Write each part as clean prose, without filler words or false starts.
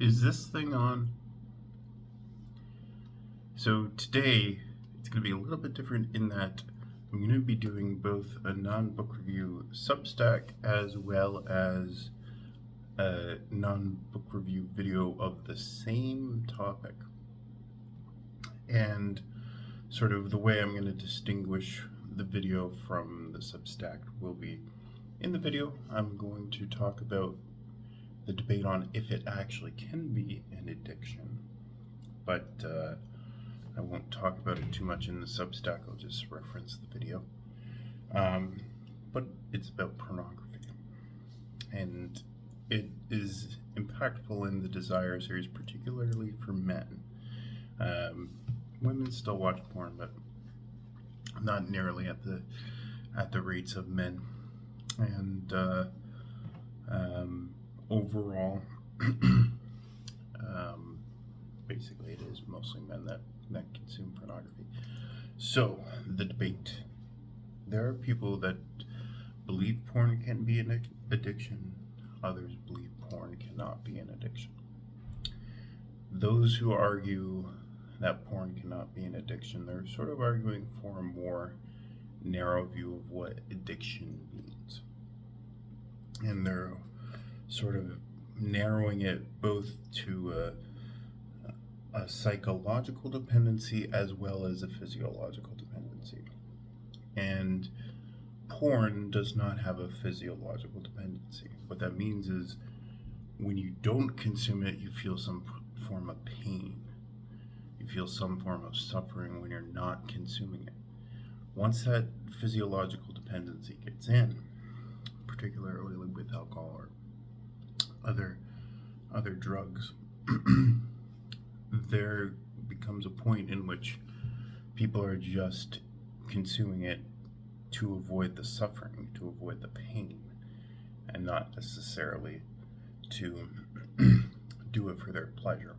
Is this thing on? So today it's going to be a little bit different in that I'm going to be doing both a non-book review Substack as well as a non-book review video of the same topic. And sort of the way I'm going to distinguish the video from the Substack will be, in the video I'm going to talk about the debate on if it actually can be an addiction, but I won't talk about it too much in the Substack. I'll just reference the video. But it's about pornography, and it is impactful in the Desire series, particularly for men. Women still watch porn, but not nearly at the rates of men. And overall, basically, it is mostly men that consume pornography. So the debate: there are people that believe porn can be an addiction. Others believe porn cannot be an addiction. Those who argue that porn cannot be an addiction, they're sort of arguing for a more narrow view of what addiction means. And they're sort of narrowing it both to a psychological dependency as well as a physiological dependency. And porn does not have a physiological dependency. What that means is when you don't consume it, you feel some form of pain. You feel some form of suffering when you're not consuming it. Once that physiological dependency gets in, particularly with alcohol or other drugs, there becomes a point in which people are just consuming it to avoid the suffering, to avoid the pain, and not necessarily to do it for their pleasure.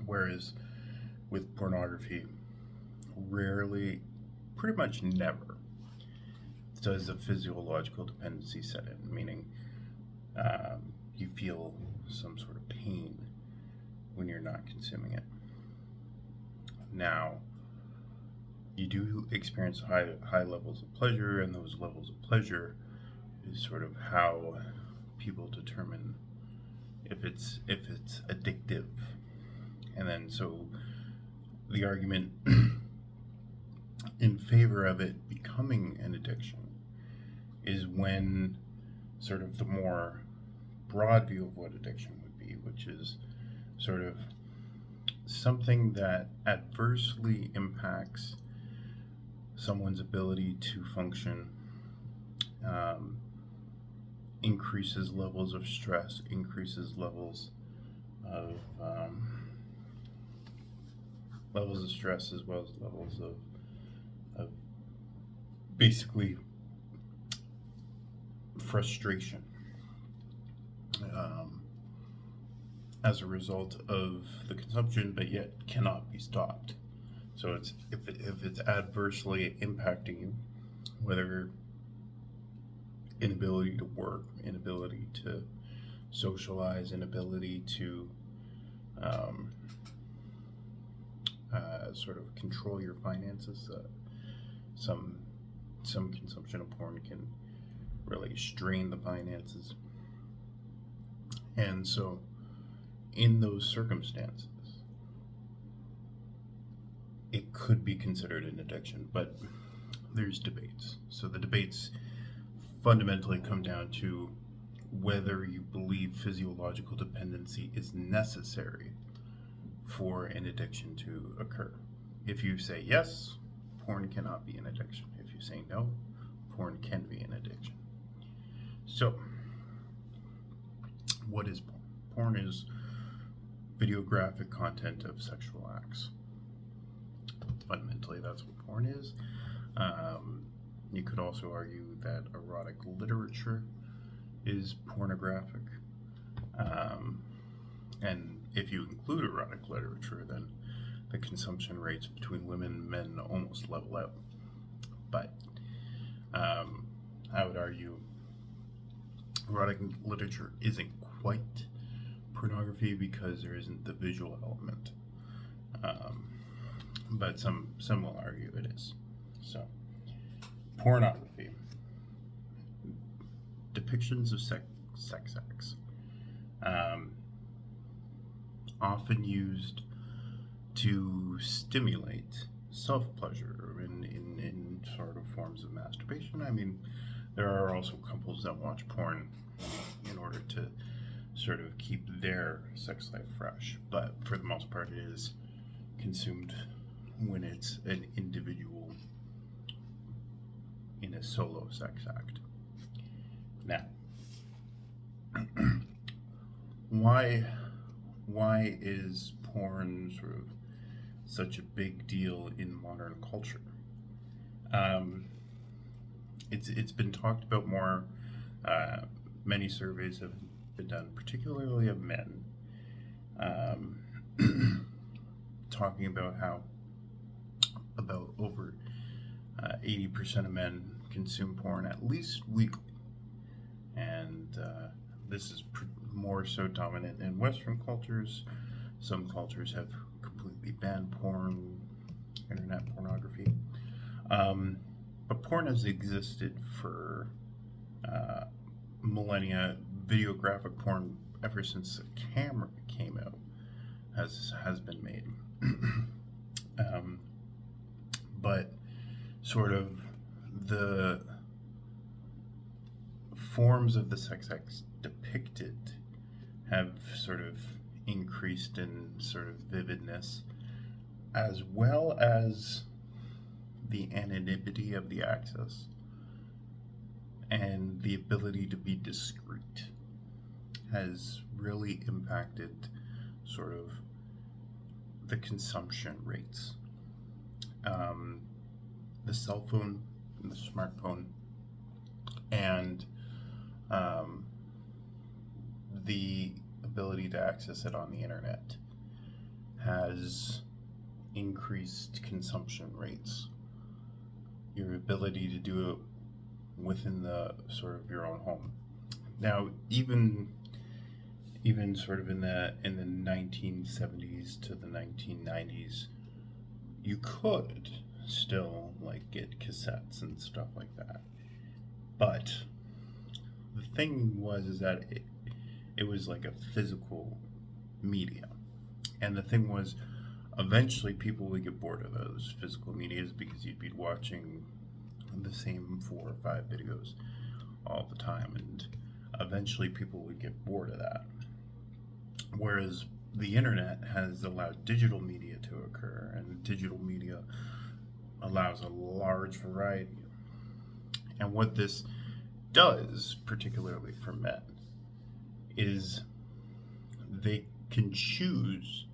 Whereas with pornography, rarely, pretty much never, does a physiological dependency set in, meaning you feel some sort of pain when you're not consuming it. Now, you do experience high levels of pleasure, and those levels of pleasure is sort of how people determine if it's addictive. And then so the argument in favor of it becoming an addiction is when sort of the more broad view of what addiction would be, which is sort of something that adversely impacts someone's ability to function, increases levels of stress, increases levels of stress, as well as levels of basically frustration as a result of the consumption, but yet cannot be stopped. So it's if it's adversely impacting you, whether inability to work, inability to socialize, inability to sort of control your finances. Some consumption of porn can really strain the finances. And so in those circumstances, it could be considered an addiction, but there's debates. So the debates fundamentally come down to whether you believe physiological dependency is necessary for an addiction to occur. If you say yes, porn cannot be an addiction. If you say no, porn can be an addiction. So, what is porn? Porn is videographic content of sexual acts. Fundamentally, that's what porn is. You could also argue that erotic literature is pornographic. And if you include erotic literature, then the consumption rates between women and men almost level out. But I would argue erotic literature isn't quite pornography because there isn't the visual element. But some will argue it is. So, pornography. Depictions of sex acts. Often used to stimulate self-pleasure in sort of forms of masturbation. I mean, there are also couples that watch porn in order to sort of keep their sex life fresh, but for the most part it is consumed when it's an individual in a solo sex act. Now, why is porn sort of such a big deal in modern culture? It's been talked about more. Many surveys have been done, particularly of men, talking about how about over 80% of men consume porn at least weekly, and this is more so dominant in Western cultures. Some cultures have completely banned porn, internet pornography, but porn has existed for millennia. Videographic porn, ever since the camera came out, has been made. But sort of the forms of the sex acts depicted have sort of increased in sort of vividness, as well as the anonymity of the access and the ability to be discreet has really impacted sort of the consumption rates. The cell phone and the smartphone and the ability to access it on the internet has increased consumption rates. Your ability to do it within the sort of your own home. Now, even sort of in the 1970s to the 1990s, you could still like get cassettes and stuff like that. But the thing was that it was like a physical media. And the thing was, eventually people would get bored of those physical medias because you'd be watching the same 4 or 5 videos all the time, and eventually people would get bored of that. Whereas the internet has allowed digital media to occur, and digital media allows a large variety. And what this does, particularly for men, is they can choose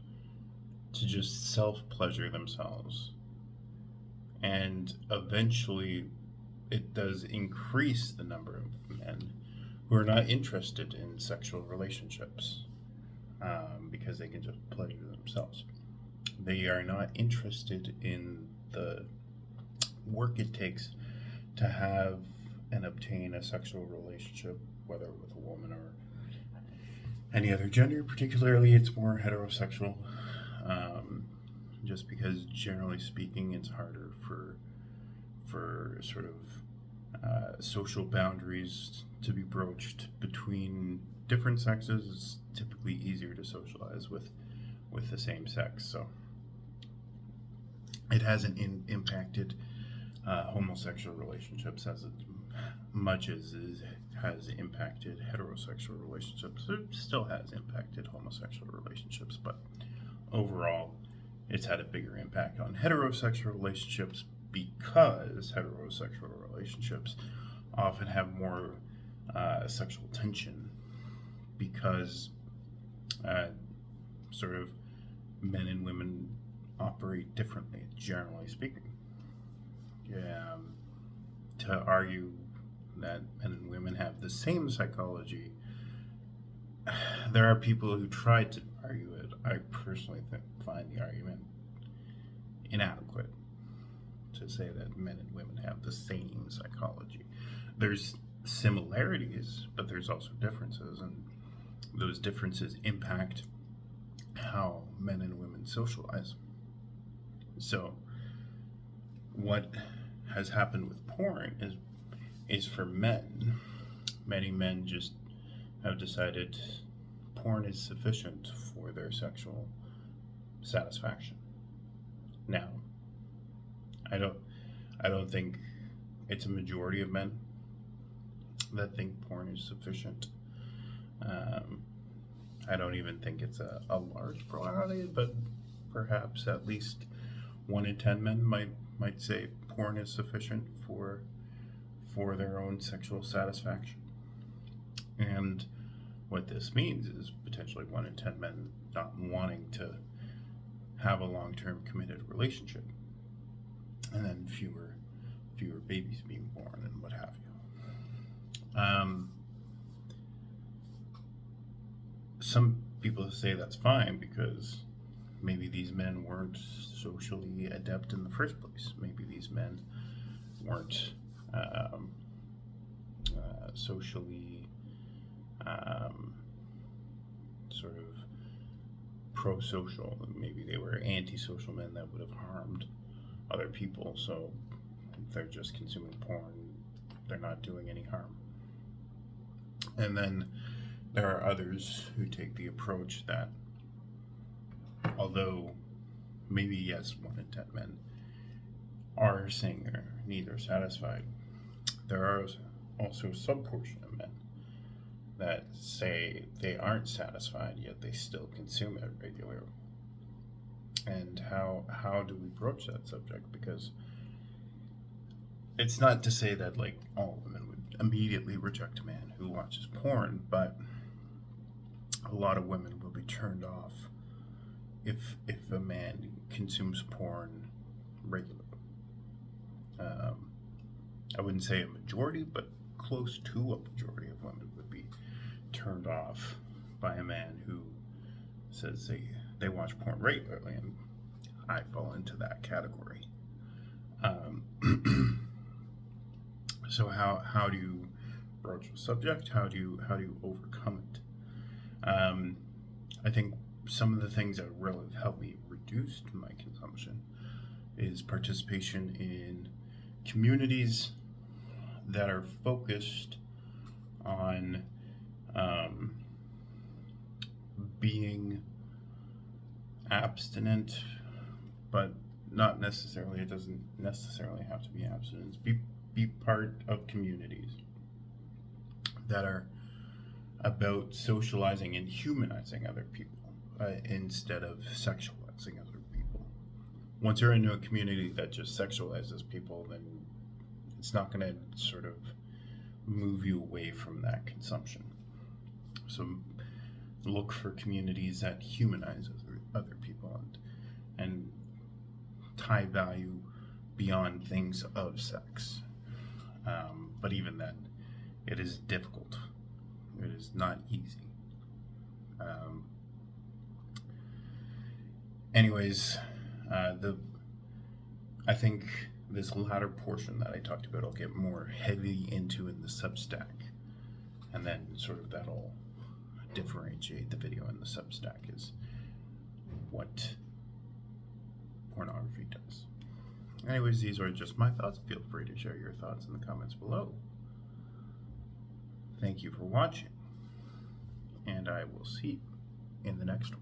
to just self-pleasure themselves. And eventually it does increase the number of men who are not interested in sexual relationships, because they can just pleasure themselves. They are not interested in the work it takes to have and obtain a sexual relationship, whether with a woman or any other gender. Particularly, it's more heterosexual, just because generally speaking, it's harder for sort of social boundaries to be broached between different sexes. It's typically easier to socialize with the same sex, so it hasn't impacted homosexual relationships as much as it has impacted heterosexual relationships. It still has impacted homosexual relationships, but overall it's had a bigger impact on heterosexual relationships, because heterosexual relationships often have more sexual tension, because sort of men and women operate differently, generally speaking. To argue that men and women have the same psychology, there are people who try to argue it. I personally find the argument inadequate to say that men and women have the same psychology. There's similarities, but there's also differences, and those differences impact how men and women socialize. So what has happened with porn is for men, many men just have decided porn is sufficient for their sexual satisfaction. Now, I don't think it's a majority of men that think porn is sufficient. I don't even think it's a large plurality, but perhaps at least 1 in 10 men might say porn is sufficient for their own sexual satisfaction. And what this means is potentially 1 in 10 men not wanting to have a long-term committed relationship, and then fewer babies being born and what have you. Some people say that's fine because maybe these men weren't socially adept in the first place. Maybe these men weren't socially sort of pro-social. Maybe they were anti-social men that would have harmed other people. So if they're just consuming porn, they're not doing any harm. And then there are others who take the approach that although maybe yes, 1 in 10 men are saying their needs are satisfied, there are also some portion of men that say they aren't satisfied, yet they still consume it regularly. And how do we broach that subject? Because it's not to say that like all women would immediately reject a man who watches porn, but a lot of women will be turned off if a man consumes porn regularly. I wouldn't say a majority, but close to a majority of women would be turned off by a man who says they watch porn regularly, and I fall into that category. So how do you broach the subject? How do you overcome it? I think some of the things that really have helped me reduce my consumption is participation in communities that are focused on being abstinent, but not necessarily, it doesn't necessarily have to be abstinence. Be part of communities that are about socializing and humanizing other people instead of sexualizing other people. Once you're into a community that just sexualizes people, then it's not going to sort of move you away from that consumption. So look for communities that humanize other people and tie value beyond things of sex. But even then, it is difficult. It is not easy. I think this latter portion that I talked about, I'll get more heavy into in the Substack, and then sort of that'll differentiate the video in the Substack is what pornography does. Anyways, these are just my thoughts. Feel free to share your thoughts in the comments below. Thank you for watching, and I will see you in the next one.